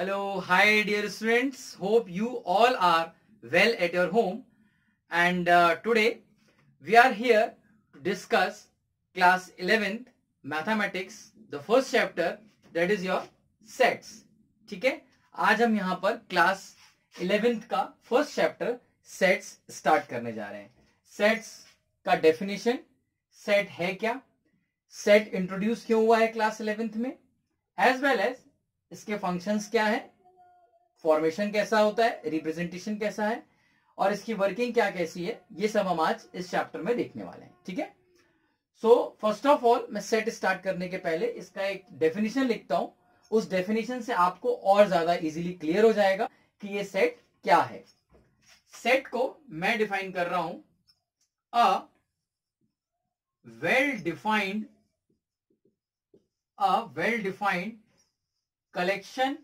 Hello, hi dear students. Hope you all are well at your home. And today we are here to discuss class 11th mathematics, the first chapter, that is your sets. ठीक है, आज हम यहाँ पर class 11th का first chapter sets start करने जा रहे हैं. सेट्स का डेफिनेशन, सेट है क्या, सेट इंट्रोड्यूस क्यों हुआ है क्लास 11th में, एज वेल एज इसके फंक्शंस क्या है, फॉर्मेशन कैसा होता है, रिप्रेजेंटेशन कैसा है और इसकी वर्किंग क्या कैसी है, ये सब हम आज इस चैप्टर में देखने वाले हैं. ठीक है, सो फर्स्ट ऑफ ऑल मैं सेट स्टार्ट करने के पहले इसका एक डेफिनेशन लिखता हूं. उस डेफिनेशन से आपको और ज्यादा इजीली क्लियर हो जाएगा कि ये सेट क्या है. सेट को मैं डिफाइन कर रहा हूं, a well defined collection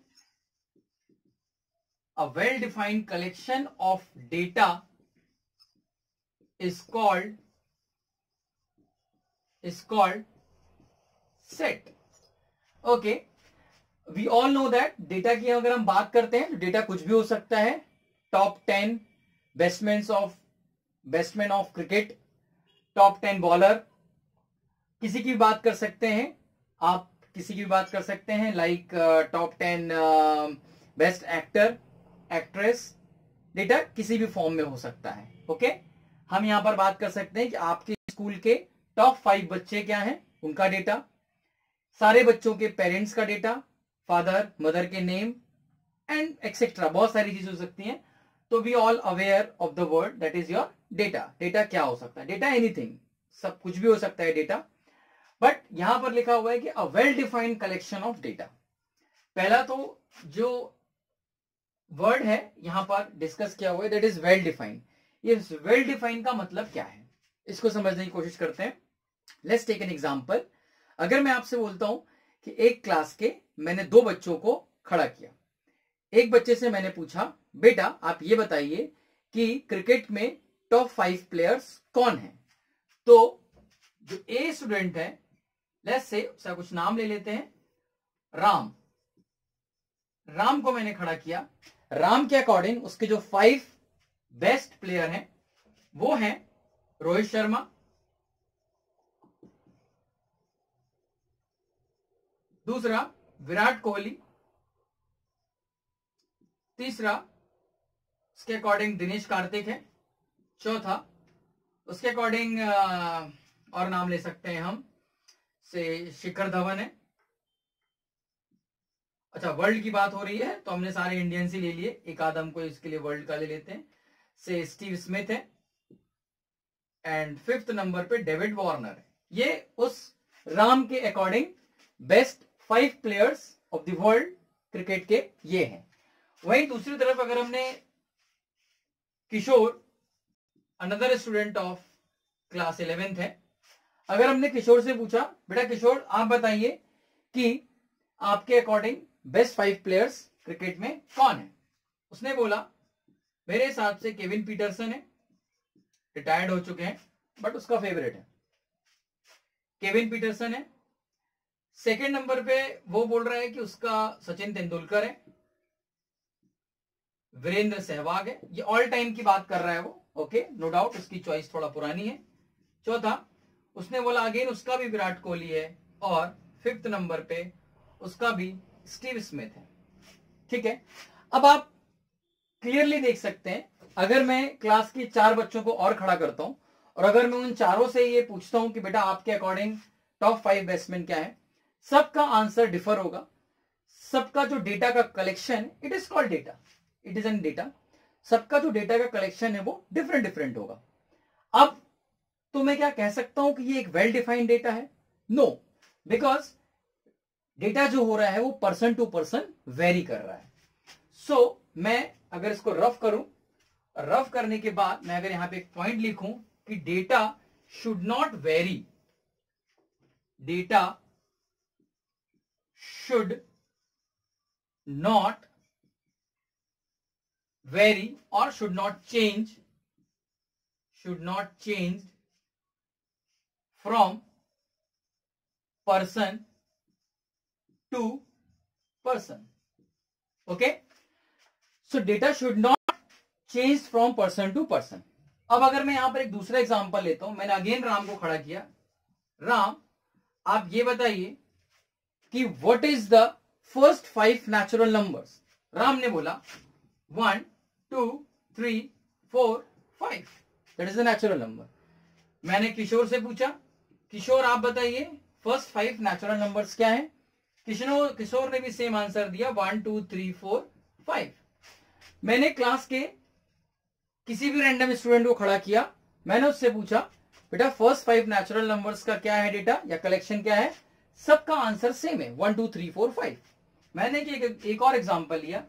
of data is called set. Okay, we all know that data की अगर हम बात करते हैं तो डेटा कुछ भी हो सकता है. Top 10 batsman of cricket, top 10 bowler, किसी की भी बात कर सकते हैं आप, किसी की भी बात कर सकते हैं like top 10 best actor, actress. Data किसी भी फॉर्म में हो सकता है. ओके, हम यहां पर बात कर सकते हैं कि आपके स्कूल के टॉप 5 बच्चे क्या हैं, उनका डेटा, सारे बच्चों के पेरेंट्स का डेटा, फादर मदर के नेम एंड एक्सेट्रा, बहुत सारी चीजें हो सकती हैं. तो we all aware of the word that is your data. Data क्या हो सकता है, डेटा एनीथिंग, सब कुछ भी हो सकता है डेटा. बट यहां पर लिखा हुआ है कि a well defined collection of data. पहला तो जो वर्ड है यहां पर डिस्कस किया हुआ है दैट इज वेल डिफाइंड. ये वेल डिफाइंड का मतलब क्या है, इसको समझने की कोशिश करते हैं. Let's take an example. अगर मैं आपसे बोलता हूं कि एक क्लास के मैंने 2 बच्चों को खड़ा किया. एक बच्चे से मैंने पूछा, बेटा आप ये बताइए कि क्रिकेट में टॉप 5 प्लेयर्स कौन हैं. तो जो ए स्टूडेंट है, लेट्स से उसका कुछ नाम ले लेते हैं, राम को मैंने खड़ा किया. राम के अकॉर्डिंग उसके जो 5 बेस्ट प्लेयर हैं वो हैं रोहित शर्मा, दूसरा विराट कोहली, तीसरा उसके अकॉर्डिंग दिनेश कार्तिक है, चौथा उसके अकॉर्डिंग और नाम ले सकते हैं हम से शिखर धवन है. अच्छा, वर्ल्ड की बात हो रही है तो हमने सारे इंडियंस ही ले लिए, एक आदम को इसके लिए वर्ल्ड का ले लेते हैं, से स्टीव स्मिथ है एंड 5th नंबर पे डेविड वार्नर है. ये उस राम के according best 5 players of the world cricket के ये हैं. वहीं दूसरी तरफ अगर हमने Kishore, another student of class 11th है, अगर हमने किशोर से पूछा, बेटा किशोर आप बताइए कि आपके अकॉर्डिंग बेस्ट 5 प्लेयर्स क्रिकेट में कौन है. उसने बोला मेरे हिसाब से केविन पीटरसन है, रिटायर्ड हो चुके हैं बट उसका फेवरेट है, केविन पीटरसन है. सेकंड नंबर पे वो बोल रहा है कि उसका सचिन तेंदुलकर है, वीरेंद्र सहवाग है. ये ऑल टाइम की बात कर रहा है वो. ओके, नो डाउट उसकी चॉइस थोड़ा पुरानी है. चौथा उसने बोला अगेन उसका भी विराट कोहली है और 5th नंबर पे उसका भी स्टीव स्मिथ है. ठीक है, अब आप क्लियरली देख सकते हैं, अगर मैं क्लास के 4 बच्चों को और खड़ा करता हूं और अगर मैं उन चारों से ये पूछता हूं कि बेटा आपके अकॉर्डिंग टॉप 5 बैट्समैन क्या है, सबका आंसर डिफर होगा. सबका जो डेटा का collection, it is called data, it is an data. सबका जो डेटा का कलेक्शन है वो डिफरेंट होगा. अब तो मैं क्या कह सकता हूं कि ये एक वेल डिफाइंड डेटा है? नो, बिकॉज डेटा जो हो रहा है वो पर्सन टू पर्सन वेरी कर रहा है. सो मैं अगर इसको रफ करूं, रफ करने के बाद मैं अगर यहां पे एक पॉइंट लिखूं कि data should not vary, data should not vary और should not change from person to person. Okay, so data should not change from person to person. अब अगर मैं यहां पर एक दूसरा एग्जांपल लेता हूं, मैंने अगेन राम को खड़ा किया। राम, आप ये बताइए कि what is the first 5 natural numbers. Ram ने बोला 1 2 3 4 5, that is the natural number. मैंने किशोर से पूछा, किशोर आप बताइए फर्स्ट 5 नेचुरल नंबर्स क्या है। किशोर ने भी सेम आंसर दिया 1 2 3 4 5। मैंने क्लास के किसी भी रैंडम स्टूडेंट को खड़ा किया, मैंने उससे पूछा बेटा फर्स्ट 5 नेचुरल नंबर्स का क्या है डेटा या कलेक्शन क्या है। सबका आंसर सेम है 1 2 3 4 5। मैंने एक और एग्जांपल लिया,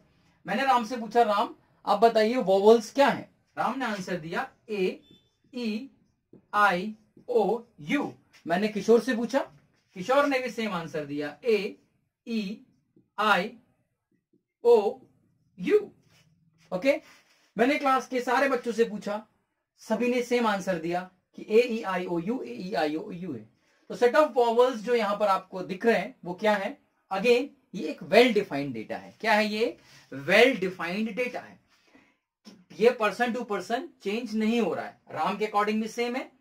मैंने राम से पूछा राम आप बताइए वोवल्स क्या है। राम ने आंसर दिया ए ई आई ओ यू। मैंने किशोर से पूछा, किशोर ने भी सेम आंसर दिया ए E I O you. Okay, मैंने क्लास के सारे बच्चों से पूछा, सभी ने सेम आंसर दिया कि ए E I O you, A E I O you है। तो सेट ऑफ वोवल्स जो यहां पर आपको दिख रहे हैं वो क्या है, अगेन ये एक वेल डिफाइंड डेटा है। क्या है ये, वेल डिफाइंड डेटा है। ये पर्सन टू पर्सन चेंज नहीं हो रहा है, राम के अकॉर्डिंग भी सेम है।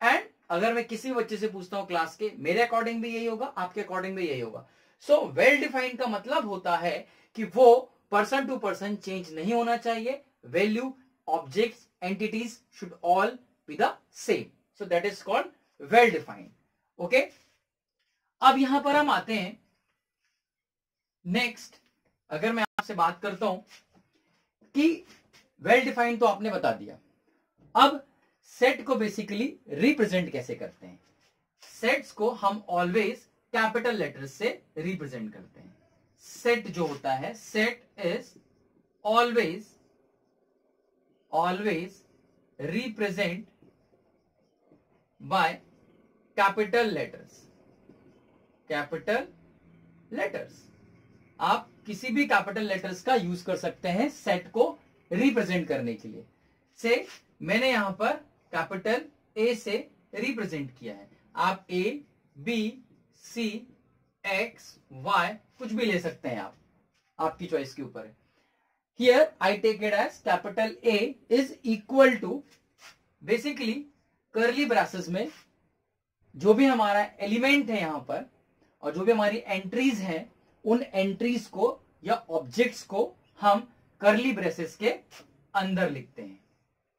एंड अगर मैं किसी बच्चे से पूछता हूं क्लास के, मेरे अकॉर्डिंग भी यही होगा, आपके अकॉर्डिंग भी यही होगा। सो वेल डिफाइंड का मतलब होता है कि वो पर्सन टू पर्सन चेंज नहीं होना चाहिए। Value, objects, entities should all be the same, so that is called well defined. Okay, अब यहां पर हम आते हैं नेक्स्ट। अगर मैं आपसे बात करता हूं कि वेल डिफाइंड तो आपने बता दिया, अब सेट को बेसिकली रिप्रेजेंट कैसे करते हैं। सेट्स को हम ऑलवेज कैपिटल लेटर्स से रिप्रेजेंट करते हैं। सेट जो होता है, set is always represent by capital letters. Capital letters, आप किसी भी कैपिटल लेटर्स का यूज कर सकते हैं सेट को रिप्रेजेंट करने के लिए। से मैंने यहां पर कैपिटल ए से रिप्रेजेंट किया है, आप A B C X Y कुछ भी ले सकते हैं, आप आपकी चॉइस के ऊपर है। Here I take it as capital A is equal to, basically curly braces में जो भी हमारा एलिमेंट है यहां पर और जो भी हमारी एंट्रीज हैं, उन एंट्रीज को या ऑब्जेक्ट्स को हम कर्ली ब्रेसेस के अंदर लिखते हैं।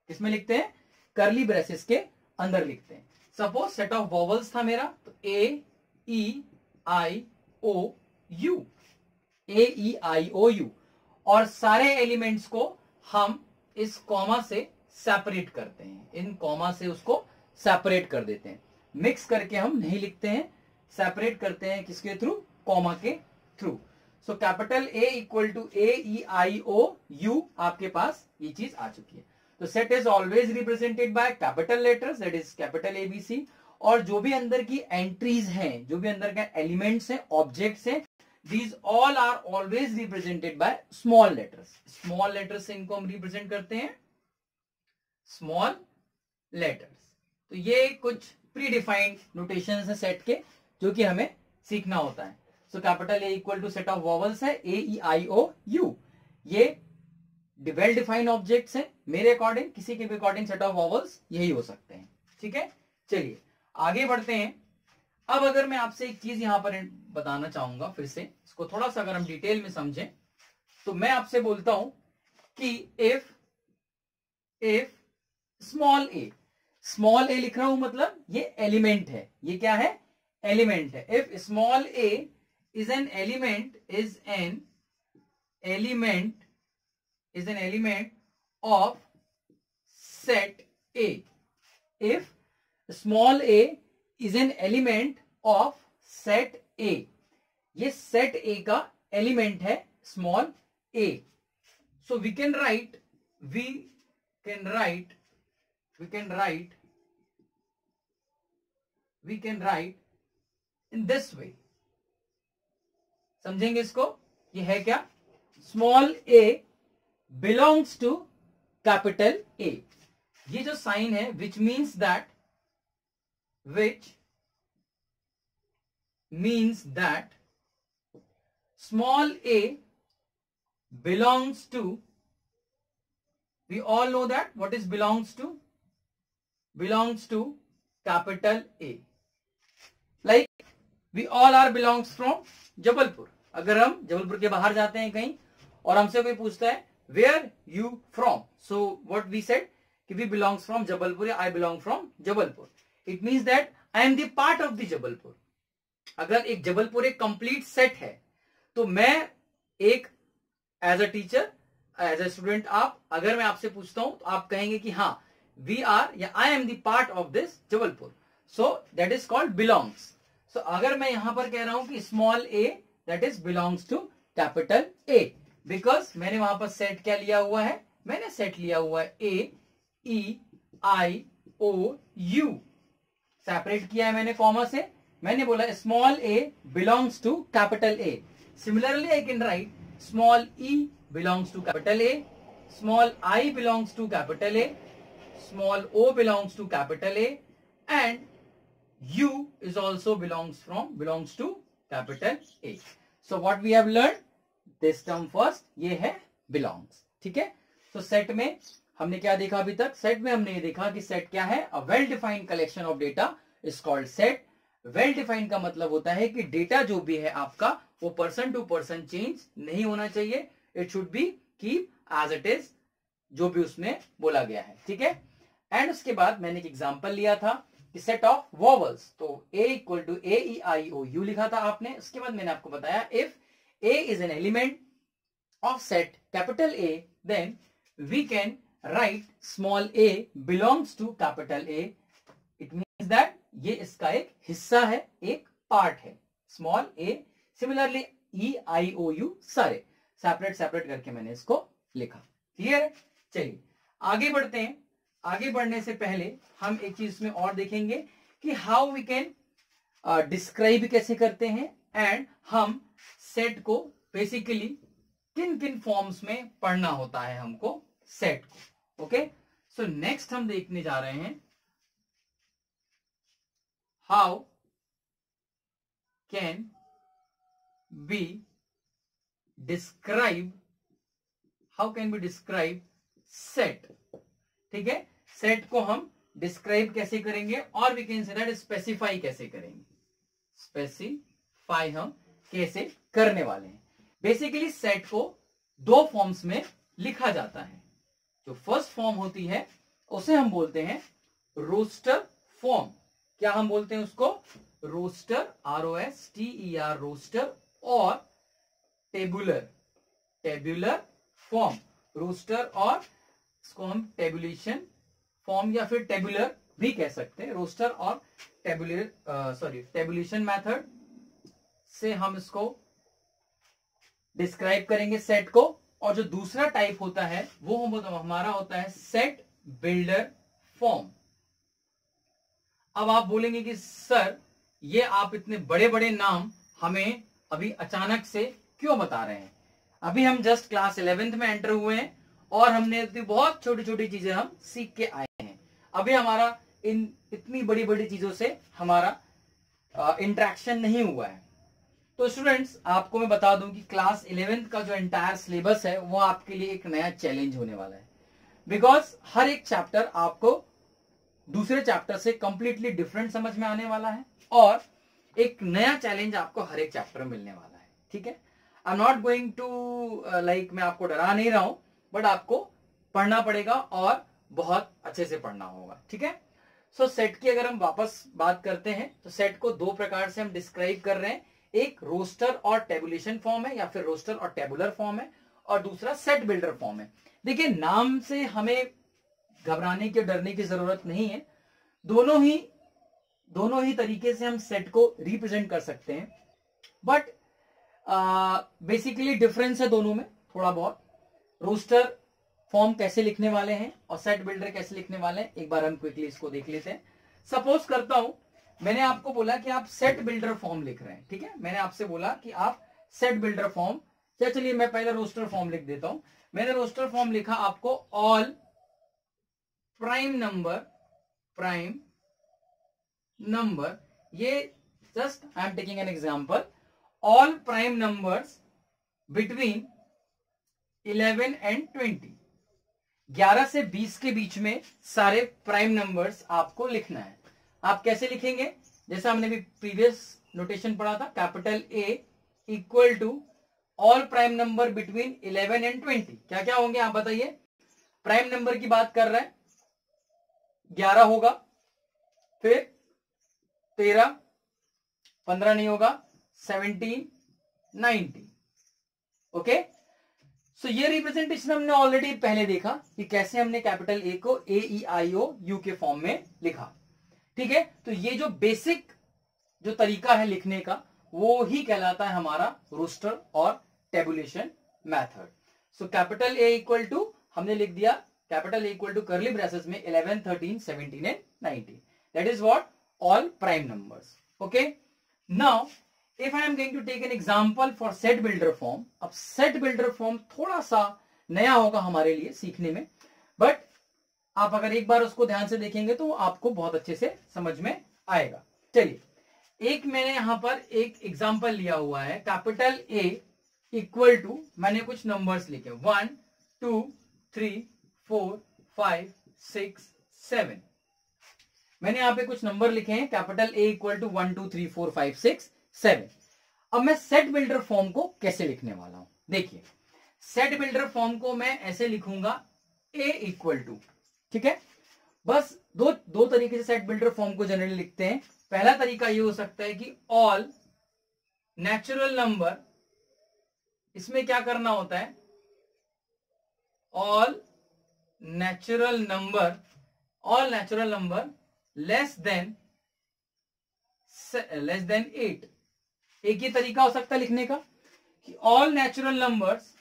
किसमें लिखते हैं, कर्ली ब्रेसेस के अंदर लिखते हैं। सपोज सेट ऑफ वोवल्स था मेरा, तो ए E I O you, A E I O you, और सारे एलिमेंट्स को हम इस कॉमा से सेपरेट करते हैं, इन कॉमा से उसको सेपरेट कर देते हैं। मिक्स करके हम नहीं लिखते हैं, सेपरेट करते हैं किसके थ्रू, कॉमा के थ्रू। So capital A equal to A E I O U, आपके पास ये चीज आ चुकी है। तो set is always represented by capital letters, that is capital ABC. और जो भी अंदर की एंट्रीज हैं, जो भी अंदर के एलिमेंट्स हैं, ऑब्जेक्ट्स हैं, these all are always represented by small letters। small letters से इनको हम रिप्रेजेंट करते हैं, small letters। तो ये कुछ प्री डिफाइंड नोटेशन है सेट के, जो कि हमें सीखना होता है। So capital A equal to set of vowels है A E I O U, ये वेल डिफाइंड ऑब्जेक्ट्स हैं। मेरे अकॉर्डिंग, किसी के भी अकॉर्डिंग सेट ऑफ वॉवल्स यही हो सकते हैं। ठीक है, चलिए आगे बढ़ते हैं। अब अगर मैं आपसे एक चीज यहां पर बताना चाहूंगा, फिर से इसको थोड़ा सा अगर हम डिटेल में समझें, तो मैं आपसे बोलता हूं कि इफ स्मॉल ए लिख रहा हूं, मतलब ये एलिमेंट है। ये क्या है, एलिमेंट है। If small A is an element of set A, if small A is an element of set A, ये सेट ए का एलिमेंट है small A. So we can write in this way. समझेंगे इसको, ये है क्या, small A belongs to capital A. ये जो साइन है which means that small a belongs to, we all know that what is belongs to capital A. Like we all are belongs from Jabalpur. अगर हम जबलपुर के बाहर जाते हैं कहीं और हमसे कोई पूछता है where you from, so what we said कि we belongs from जबलपुर या I belong from Jabalpur. It means that I am the part of the Jabalpur. अगर एक जबलपुर एक कंप्लीट सेट है तो मैं एक as a teacher, as a student, आप अगर मैं आपसे पूछता हूं तो आप कहेंगे कि हाँ वी आर या I am the part of this Jabalpur. So that is called belongs. सो अगर मैं यहां पर कह रहा हूं कि small A, that is belongs to capital A, because मैंने वहां पर सेट क्या लिया हुआ है, मैंने सेट लिया हुआ है A E I O you, separate किया है मैंने कॉमा से. मैंने बोला small A belongs to capital A. Similarly I can write small E belongs to capital A, small I belongs to capital A, small o belongs to capital A, and U is also belongs to capital A. So what we have learned, this term first, ये है belongs. ठीक है. तो set में हमने क्या देखा अभी तक? सेट में हमने ये देखा कि सेट क्या है, a well defined collection of data is called set. Well defined का मतलब होता है कि डेटा जो भी है आपका वो पर्सन टू पर्सन चेंज नहीं होना चाहिए. It should be keep as it is, जो भी उसमें बोला गया है. ठीक है. एंड उसके बाद मैंने एक एग्जांपल लिया था कि सेट ऑफ वॉवल्स, तो A equal to A E I O U लिखा था आपने. उसके बाद मैंने आपको बताया if A is an element of set capital A then we can write small A belongs to capital A. It means that ये इसका एक हिस्सा है, एक पार्ट है, small A. Similarly E I O U सारे सेपरेट सेपरेट करके मैंने इसको लिखा. क्लियर है. चलिए आगे बढ़ते हैं. आगे बढ़ने से पहले हम एक चीज में और देखेंगे कि हाउ वी कैन डिस्क्राइब कैसे करते हैं एंड हम सेट को बेसिकली किन किन फॉर्म्स में पढ़ना होता है हमको सेट को. ओके. सो नेक्स्ट हम देखने जा रहे हैं how can be describe, how can be describe set. ठीक है. सेट को हम डिस्क्राइब कैसे करेंगे और we can say that specify कैसे करेंगे. स्पेसिफाई हम कैसे करने वाले हैं. बेसिकली सेट को दो फॉर्म्स में लिखा जाता है. जो फर्स्ट फॉर्म होती है उसे हम बोलते हैं रोस्टर फॉर्म. क्या हम बोलते हैं उसको? रोस्टर, ROSTER रोस्टर, और टेबुलर फॉर्म. रोस्टर और इसको हम टेबुलेशन फॉर्म या फिर टेबुलर भी कह सकते हैं. रोस्टर और टेबुलेशन मेथड से हम इसको डिस्क्राइब करेंगे सेट को. और जो दूसरा टाइप होता है वो हमारा होता है सेट बिल्डर फॉर्म. अब आप बोलेंगे कि सर ये आप इतने बड़े बड़े नाम हमें अभी अचानक से क्यों बता रहे हैं? अभी हम जस्ट क्लास 11th में एंटर हुए हैं और हमने बहुत छोटी छोटी चीजें हम सीख के आए हैं. अभी हमारा इन इतनी बड़ी बड़ी चीजों से हमारा इंटरेक्शन नहीं हुआ है. तो स्टूडेंट्स आपको मैं बता दूं कि क्लास 11th का जो एंटायर सिलेबस है वो आपके लिए एक नया चैलेंज होने वाला है. बिकॉज हर एक चैप्टर आपको दूसरे चैप्टर से कंप्लीटली डिफरेंट समझ में आने वाला है और एक नया चैलेंज आपको हर एक चैप्टर में मिलने वाला है. ठीक है. I am not going to like, मैं आपको डरा नहीं रहा हूं, बट आपको पढ़ना पड़ेगा और बहुत अच्छे से पढ़ना होगा. ठीक है. सो सेट की अगर हम वापस बात करते हैं तो सेट को दो प्रकार से हम डिस्क्राइब कर रहे हैं. एक रोस्टर और टेबुलेशन फॉर्म है या फिर रोस्टर और टेबुलर फॉर्म है, और दूसरा सेट बिल्डर फॉर्म है. देखिए नाम से हमें घबराने की, डरने की जरूरत नहीं है. दोनों ही तरीके से हम सेट को रिप्रेजेंट कर सकते हैं. बट बेसिकली डिफरेंस है दोनों में थोड़ा बहुत. रोस्टर फॉर्म कैसे लिखने वाले हैं और सेट बिल्डर कैसे लिखने वाले हैं, एक बार हम क्विकली इसको देख लेते हैं. सपोज करता हूं मैंने आपको बोला कि आप सेट बिल्डर फॉर्म लिख रहे हैं. ठीक है. मैंने आपसे बोला कि आप सेट बिल्डर फॉर्म, या चलिए मैं पहले रोस्टर फॉर्म लिख देता हूं. मैंने रोस्टर फॉर्म लिखा आपको ऑल प्राइम नंबर, ये just I am taking an example, all prime numbers between 11 and 20, 11 से 20 के बीच में सारे प्राइम नंबर्स आपको लिखना है। आप कैसे लिखेंगे, जैसा हमने भी प्रीवियस नोटेशन पढ़ा था, capital A equal to all prime number between 11 and 20। क्या क्या होंगे आप बताइए। प्राइम नंबर की बात कर रहे हैं, 11 होगा, फिर 13, 15 नहीं होगा, 17, 19। ओके, सो ये रिप्रेजेंटेशन हमने ऑलरेडी पहले देखा कि कैसे हमने कैपिटल ए को AEIOU के फॉर्म में लिखा। ठीक है, तो ये जो बेसिक जो तरीका है लिखने का वो ही कहलाता है हमारा रोस्टर और tabulation method. So capital A equal to हमने लिख दिया, capital A equal to curly braces में 11, 13, 17 and 19, that is what all prime numbers. Okay, now if I am going to take an example for set builder form, अब set builder form थोड़ा सा नया होगा हमारे लिए सीखने में, बट आप अगर एक बार उसको ध्यान से देखेंगे तो आपको बहुत अच्छे से समझ में आएगा। चलिए, एक मैंने यहां पर एक एग्जांपल लिया हुआ है, कैपिटल ए इक्वल टू मैंने कुछ नंबर्स लिखे 1, 2, 3, 4, 5, 6, 7। मैंने यहां पे कुछ नंबर लिखे हैं, कैपिटल ए इक्वल टू 1, 2, 3, 4, 5, 6, 7। अब मैं सेट बिल्डर फॉर्म को कैसे लिखने वाला हूं, देखिए सेट बिल्डर फॉर्म को मैं ऐसे लिखूंगा ए इक्वल टू, ठीक है। बस दो तरीके से सेट बिल्डर फॉर्म को जनरली लिखते हैं। पहला तरीका ये हो सकता है कि ऑल नेचुरल नंबर, इसमें क्या करना होता है, all natural number less than 8। एक ही तरीका हो सकता है लिखने का कि all natural numbers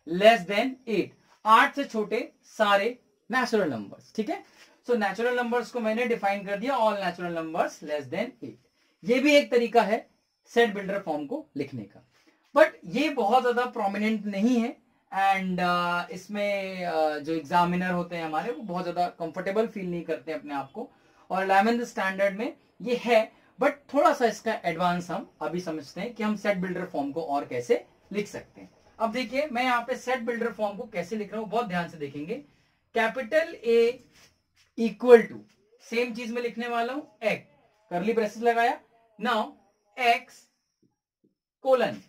less than 8, 8 से छोटे सारे नेचुरल नंबर्स। ठीक है, सो नेचुरल नंबर्स को मैंने डिफाइन कर दिया, all natural numbers less than 8। ये भी एक तरीका है सेट बिल्डर फॉर्म को लिखने का, बट ये बहुत ज्यादा प्रोमिनेंट नहीं है एंड इसमें जो एग्जामिनर होते हैं हमारे वो बहुत ज्यादा कंफर्टेबल फील नहीं करते अपने आप को, और 11th स्टैंडर्ड में ये है, बट थोड़ा सा इसका एडवांस हम अभी समझते हैं कि हम सेट बिल्डर फॉर्म को और कैसे लिख सकते हैं। अब देखिए मैं यहाँ पे सेट बिल्डर फॉर्म को कैसे लिख रहा हूं, बहुत ध्यान से देखेंगे। Capital A equal to, same चीज में लिखने वाला हूं, एक्स, कर्ली ब्रेसेस लगाया, नाउ एक्स कोलन,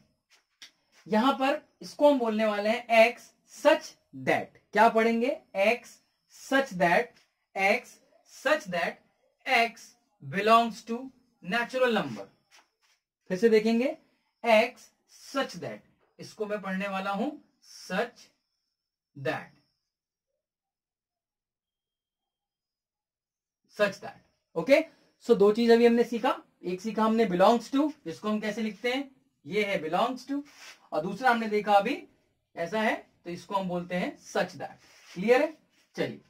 यहां पर इसको हम बोलने वाले हैं एक्स सच दैट, क्या पढ़ेंगे, X such that X belongs to natural number. फिर से देखेंगे, एक्स सच दैट, इसको मैं पढ़ने वाला हूं सच दैट, ओके। सो दो चीज अभी हमने सीखा, एक सीखा हमने बिलोंग्स टू, जिसको हम कैसे लिखते हैं, ये है बिलोंग्स टू, और दूसरा हमने देखा अभी ऐसा है तो इसको हम बोलते हैं सच दैट। क्लियर है, चलिए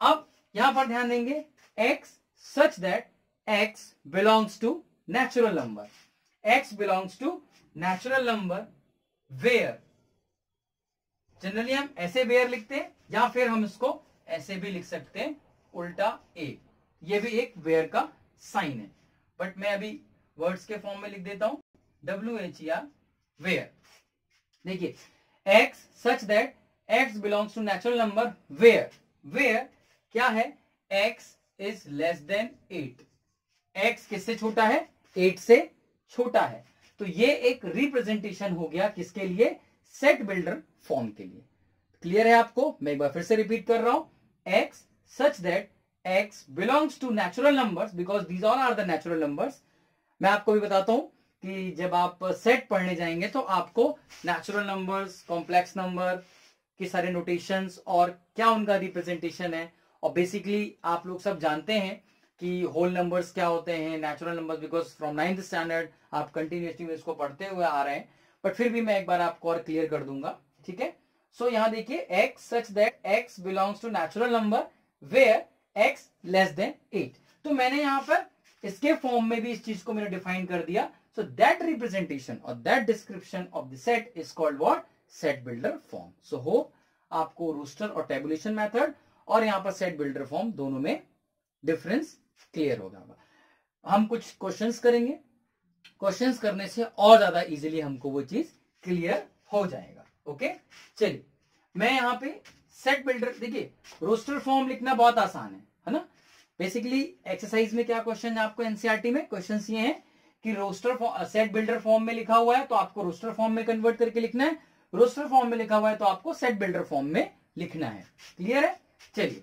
अब यहां पर ध्यान देंगे, X such that X belongs to natural number, X belongs to natural number where, generally हम ऐसे वेयर लिखते हैं या फिर हम इसको ऐसे भी लिख सकते हैं उल्टा ए, ये भी एक वेयर का साइन है, बट मैं अभी वर्ड्स के फॉर्म में लिख देता हूं WHER वेयर। देखिए X such that X belongs to natural number where, where क्या है, X is less than 8, X किससे छोटा है, 8 से छोटा है। तो ये एक रिप्रेजेंटेशन हो गया किसके लिए, सेट बिल्डर फॉर्म के लिए। क्लियर है आपको, मैं एक बार फिर से रिपीट कर रहा हूं, X such that X belongs to natural numbers because these all are the natural numbers. मैं आपको भी बताता हूं कि जब आप सेट पढ़ने जाएंगे तो आपको नेचुरल नंबर्स, कॉम्प्लेक्स नंबर के सारे नोटेशंस और क्या उनका रिप्रेजेंटेशन है, और बेसिकली आप लोग सब जानते हैं कि होल नंबर्स क्या होते हैं, natural numbers, because from 9th standard आप कंटिन्यूसली इसको पढ़ते हुए आ रहे हैं, बट फिर भी मैं एक बार आपको और क्लियर कर दूंगा। ठीक है, सो यहां देखिए, X such that X belongs to natural number where X less than 8, तो मैंने यहां पर इसके फॉर्म में भी इस चीज को मैंने डिफाइन कर दिया। So that representation or that description of the set is called what? Set builder form. So hope आपको रोस्टर और टेबुलेशन मेथड और यहाँ पर सेट बिल्डर फॉर्म दोनों में डिफरेंस क्लियर हो जाएगा। हम कुछ क्वेश्चंस करेंगे, क्वेश्चंस करने से और ज्यादा इजीली हमको वो चीज क्लियर हो जाएगा। ओके चलिए, मैं यहाँ पे सेट बिल्डर, देखिए रोस्टर फॉर्म लिखना बहुत आसान है ना। बेसिकली एक्सरसाइज में क्या क्वेश्चन है आपको एनसीईआरटी में, क्वेश्चन ये हैं कि रोस्टर सेट बिल्डर फॉर्म में लिखा हुआ है तो आपको रोस्टर फॉर्म में कन्वर्ट करके लिखना है, रोस्टर फॉर्म में लिखा हुआ है तो आपको सेट बिल्डर फॉर्म में लिखना है। क्लियर है? चलिए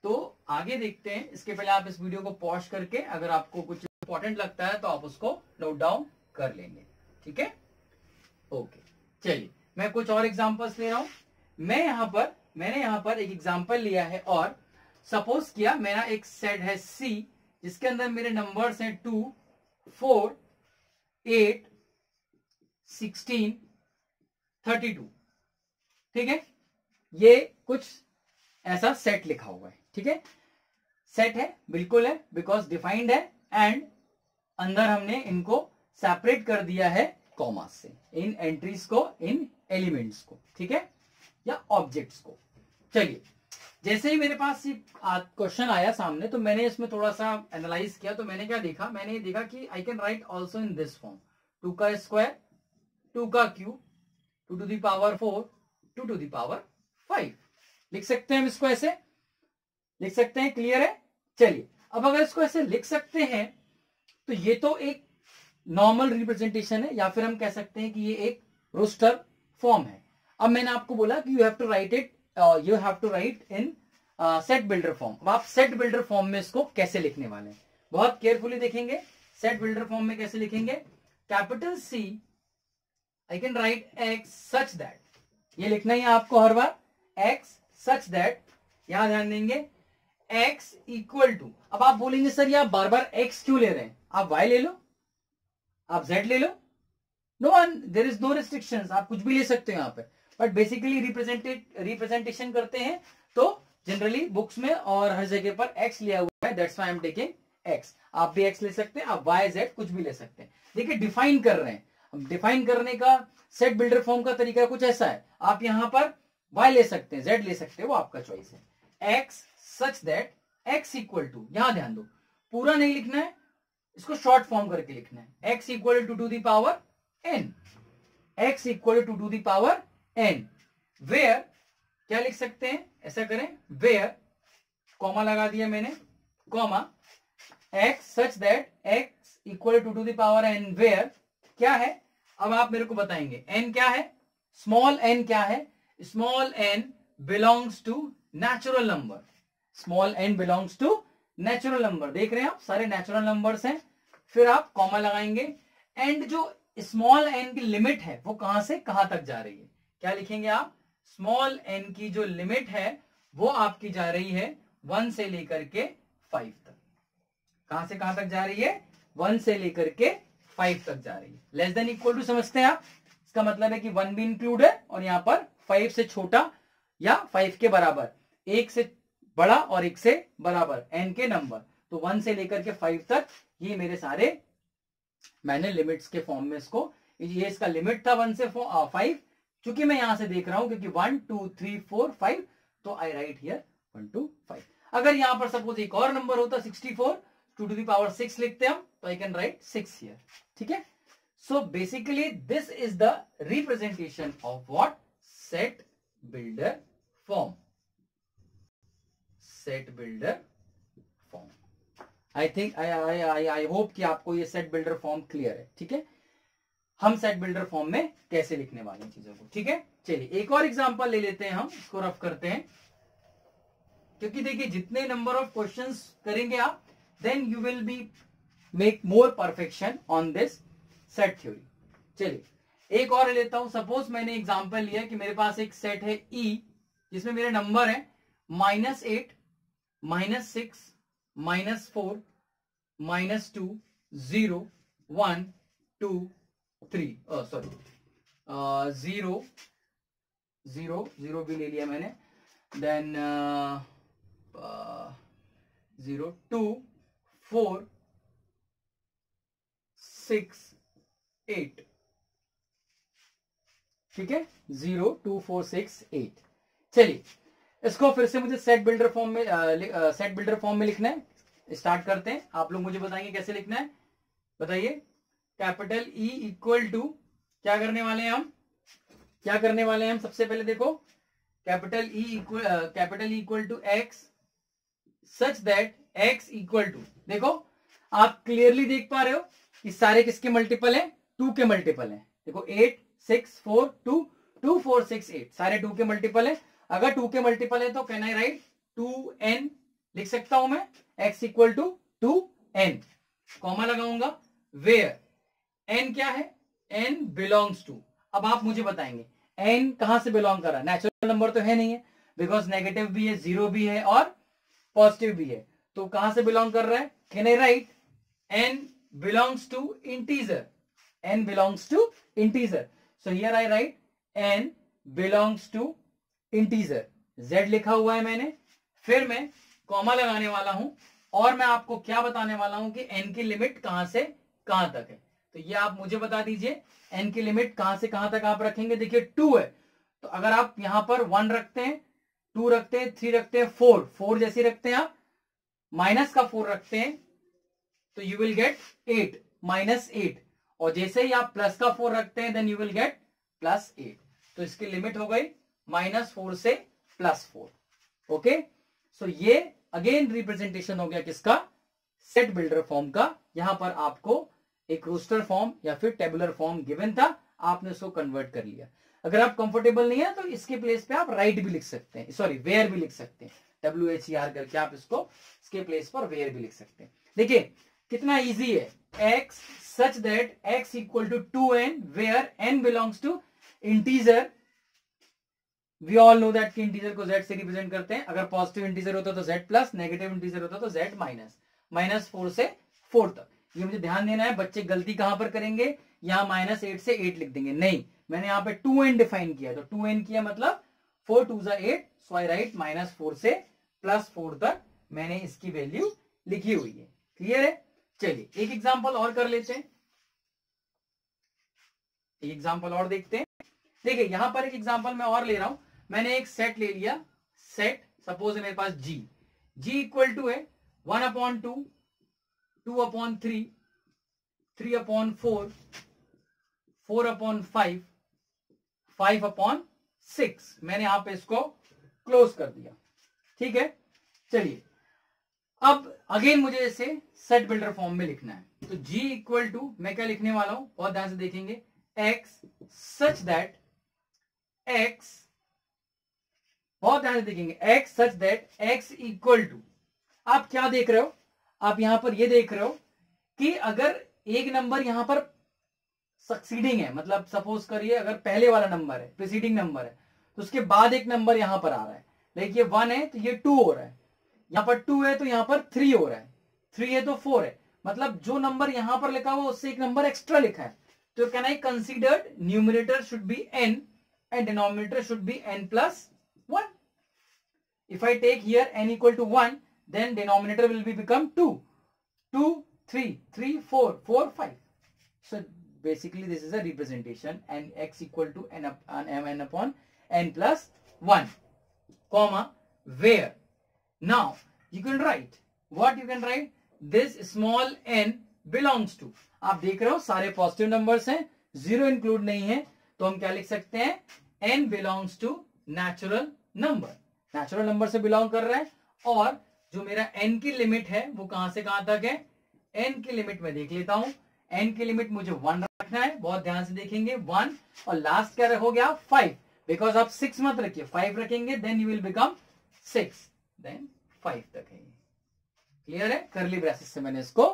तो आगे देखते हैं। इसके पहले आप इस वीडियो को पॉज करके अगर आपको कुछ इंपॉर्टेंट लगता है तो आप उसको नोट डाउन कर लेंगे, ठीक है? ओके चलिए, मैं कुछ और एग्जांपल्स ले रहा हूं। मैंने यहां पर एक एग्जांपल लिया है और सपोज किया मेरा एक सेट है सी जिसके अंदर मेरे नंबर्स हैं 2, 4, 8, 16, 32। ठीक है, ये कुछ ऐसा सेट लिखा हुआ है। ठीक है, सेट है, बिल्कुल है, बिकॉज डिफाइंड है एंड अंदर हमने इनको सेपरेट कर दिया है कॉमा से, इन एंट्रीज को, इन एलिमेंट्स को, ठीक है, या ऑब्जेक्ट्स को। चलिए, जैसे ही मेरे पास ये क्वेश्चन आया सामने तो मैंने इसमें थोड़ा सा एनालाइज किया, तो मैंने क्या देखा, मैंने देखा कि आई can right also in this form, 2 का स्क्वायर, 2 का cube, 2 to the power 4, 2 to the power 5 लिख सकते हैं हम इसको, ऐसे लिख सकते हैं। क्लियर है? चलिए, अब अगर इसको ऐसे लिख सकते हैं तो ये तो एक नॉर्मल रिप्रेजेंटेशन है, या फिर हम कह सकते हैं कि ये एक रोस्टर फॉर्म है। अब मैंने आपको बोला कि you have to write it, you have to write in set builder form. अब आप सेट बिल्डर फॉर्म में इसको कैसे लिखने वाले हैं, बहुत केयरफुली देखेंगे। सेट बिल्डर फॉर्म में कैसे लिखेंगे, capital C, I can write X such that, ये लिखना ही है आपको हर बार, एक्स सच दैट, यहां ध्यान देंगे, एक्स इक्वल टू। अब आप बोलेंगे सर ये आप बार बार एक्स क्यों ले रहे हैं, आप वाई ले लो, आप जेड ले लो, no one, there is no restrictions, आप कुछ भी ले सकते हो यहाँ पे। बट बेसिकली रिप्रेजेंटेशन करते हैं तो जनरली बुक्स में और हर जगह पर एक्स लिया हुआ है, that's why I am taking x. आप भी एक्स ले सकते हैं, आप वाई जेड कुछ भी ले सकते हैं। देखिए डिफाइन कर रहे हैं, डिफाइन करने का सेट बिल्डर फॉर्म का तरीका कुछ ऐसा है, आप यहां पर y ले सकते हैं, z ले सकते हैं, वो आपका चॉइस है। x such that x equal to, यहां ध्यान दो, पूरा नहीं लिखना है, इसको शॉर्ट फॉर्म करके लिखना है, x equal to the power n, x equal to the power n, where क्या लिख सकते हैं, ऐसा करें, वेयर कॉमा लगा दिया मैंने, comma x such that x equal to the power n, where क्या है, अब आप मेरे को बताएंगे n क्या है, स्मॉल n क्या है, small n belongs to natural number, small n belongs to natural number. देख रहे हैं आप, सारे नेचुरल नंबर्स हैं, फिर आप कॉमा लगाएंगे एंड जो स्मॉल n की लिमिट है वो कहां से कहां तक जा रही है, क्या लिखेंगे आप, स्मॉल n की जो लिमिट है वो आपकी जा रही है 1 से लेकर के 5 तक। कहां से कहां तक जा रही है, 1 से लेकर के 5 तक जा रही है। लेस देन इक्वल टू समझते हैं आप, इसका मतलब है कि 1 भी इंक्लूड है और यहां पर 5 से छोटा या 5 के बराबर, 1 से बड़ा और 1 से बराबर n के नंबर, तो 1 से लेकर के 5 तक ये मेरे सारे, मैंने लिमिट्स के फॉर्म में इसको, ये इसका लिमिट था 1 से 5, चूंकि मैं यहां से देख रहा हूं क्योंकि 1 2 3 4 5, तो आई राइट हियर 1 2 5। अगर यहां पर सपोज एक और नंबर होता 64, 2 to the power 6 लिखते हम, तो आई कैन राइट 6 हियर। ठीक है, so basically this is the representation of what, set builder form, set builder form. I think I hope कि आपको ये सेट बिल्डर फॉर्म क्लियर है। ठीक है, हम सेट बिल्डर फॉर्म में कैसे लिखने वाले हैं चीजों को। ठीक है, चलिए एक और एग्जांपल ले लेते हैं, हम इसको रफ करते हैं, क्योंकि देखिए जितने नंबर ऑफ क्वेश्चंस करेंगे आप, then you will be make more perfection on this set theory. चलिए एक और लेता हूं, सपोज मैंने एग्जांपल लिया कि मेरे पास एक सेट है E जिसमें मेरे नंबर है -8, -6, -4, -2, 0, 1, 2, 3, सॉरी 0 0 0 भी ले लिया मैंने, देन 0 2 4 6 8। ठीक है, 0 2 4 6 8। चलिए इसको फिर से मुझे सेट बिल्डर फॉर्म में लिखना है। स्टार्ट करते हैं, आप लोग मुझे बताएंगे कैसे लिखना है, बताइए। कैपिटल E इक्वल टू क्या करने वाले हैं हम, क्या करने वाले हैं हम? सबसे पहले देखो, capital E equal to X such that X equal to, देखो आप क्लियरली देख पा रहे हो कि सारे किसके मल्टीपल हैं? 2 के मल्टीपल हैं। देखो 8 6 4 2 2 4 6 8 सारे 2 के मल्टीपल है। अगर 2 के मल्टीपल है तो कैन आई राइट 2n, लिख सकता हूं मैं x equal to 2n, comma लगाऊंगा, वेयर n क्या है? n belongs to. अब आप मुझे बताएंगे n कहां से बिलोंग कर रहा है? नेचुरल नंबर तो है नहीं है, बिकॉज नेगेटिव भी है, जीरो भी है और पॉजिटिव भी है, तो कहां से बिलोंग कर रहा है? Can I right n belongs to integer, n belongs to integer, so here I write n belongs to integer, z लिखा हुआ है मैंने, फिर मैं कॉमा लगाने वाला हूं और मैं आपको क्या बताने वाला हूं कि n की लिमिट कहां से कहां तक है। तो ये आप मुझे बता दीजिए n की लिमिट कहां से कहां तक आप रखेंगे। देखिए 2 है, तो अगर आप यहां पर 1 रखते हैं, 2 रखते हैं, 3 रखते हैं, 4 जैसे रखते हैं, आप माइनस का 4 रखते हैं तो यू विल गेट 8 -8, और जैसे ही आप प्लस का 4 रखते हैं देन यू विल गेट +8। तो इसकी लिमिट हो गई -4 से +4। ओके, सो ये अगेन रिप्रेजेंटेशन हो गया किसका? सेट बिल्डर फॉर्म का। यहां पर आपको एक रोस्टर फॉर्म या फिर टेबुलर फॉर्म गिवन था, आपने उसको कन्वर्ट कर लिया। अगर आप कंफर्टेबल नहीं है तो इसके प्लेस पे आप राइट भी लिख सकते हैं, सॉरी वेयर भी लिख सकते हैं, WHER करके आप इसको इसके प्लेस पर वेयर भी लिख सकते हैं। देखिए कितना इजी है, x such that x equal to 2n where n belongs to integer, we all know that कि इंटीजर को z से रिप्रेजेंट करते हैं। अगर पॉजिटिव इंटीजर होता तो z प्लस, नेगेटिव इंटीजर होता तो z माइनस, -4 से 4 तक। ये मुझे ध्यान देना है, बच्चे गलती कहां पर करेंगे? यहाँ -8 से 8 लिख देंगे, नहीं, मैंने यहाँ पे 2n डिफाइन किया, तो 2n किया मतलब 4 2 8, सो आई राइट -4 से +4 तक मैंने इसकी वैल्यू लिखी हुई है। क्लियर है? चलिए एक एग्जांपल और कर लेते हैं, एक एग्जांपल और देखते हैं। देखिए यहां पर एक एग्जांपल मैं और ले रहा हूं, मैंने एक सेट ले लिया, सेट सपोज मेरे पास g इक्वल टू है 1/2 2/3 3/4 4/5 5/6, मैंने यहां पे इसको क्लोज कर दिया। ठीक है, चलिए अब अगेन मुझे इसे सेट बिल्डर फॉर्म में लिखना है, तो g इक्वल टू मैं क्या लिखने वाला हूं, बहुत ध्यान से देखेंगे, x सच दैट x, बहुत ध्यान से देखेंगे, x such that x equal to, आप क्या देख रहे हो? आप यहां पर ये देख रहे हो कि अगर एक नंबर यहां पर सक्सीडिंग है, मतलब सपोज करिए अगर पहले वाला नंबर है, प्रीसीडिंग नंबर है, तो उसके बाद एक नंबर यहां पर आ रहा है, लाइक ये 1 है तो ये 2 हो रहा है, यहां पर 2 है तो यहां पर 3 हो रहा है, 3 है तो 4 है, मतलब जो नंबर यहां पर लिखा हुआ उससे एक नंबर एक्स्ट्रा लिखा है, तो can I considered numerator should be n and denominator should be n plus 1. If I take here n equal to 1, then denominator will be become 2 2 3 3 4 4 5. So basically this is a representation, and x equal to n upon n plus 1, comma where, now you can write what you can write, this small n belongs to, आप देख रहे हो सारे positive numbers हैं, zero include नहीं है, तो हम क्या लिख सकते हैं? n belongs to natural number, natural number से बिलोंग कर रहा है, और जो मेरा n की लिमिट है वो कहां से कहां तक है? n की लिमिट में देख लेता हूं, n की लिमिट मुझे 1 रखना है, बहुत ध्यान से देखेंगे 1, और लास्ट क्या हो गया? 5, बिकॉज आप 6 मत रखिए, 5 रखेंगे then you will become 6, then 5 तक है। क्लियर है? करली ब्रैकेट से मैंने इसको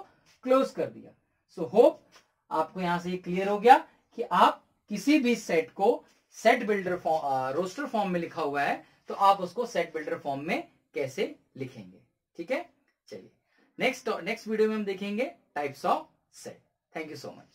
क्लोज कर दिया। सो होप आपको यहां से ये क्लियर हो गया कि आप किसी भी सेट को set builder form, roster form में लिखा हुआ है तो आप उसको सेट बिल्डर फॉर्म में कैसे लिखेंगे। ठीक है, चलिए नेक्स्ट वीडियो में हम देखेंगे types of set. Thank you so much.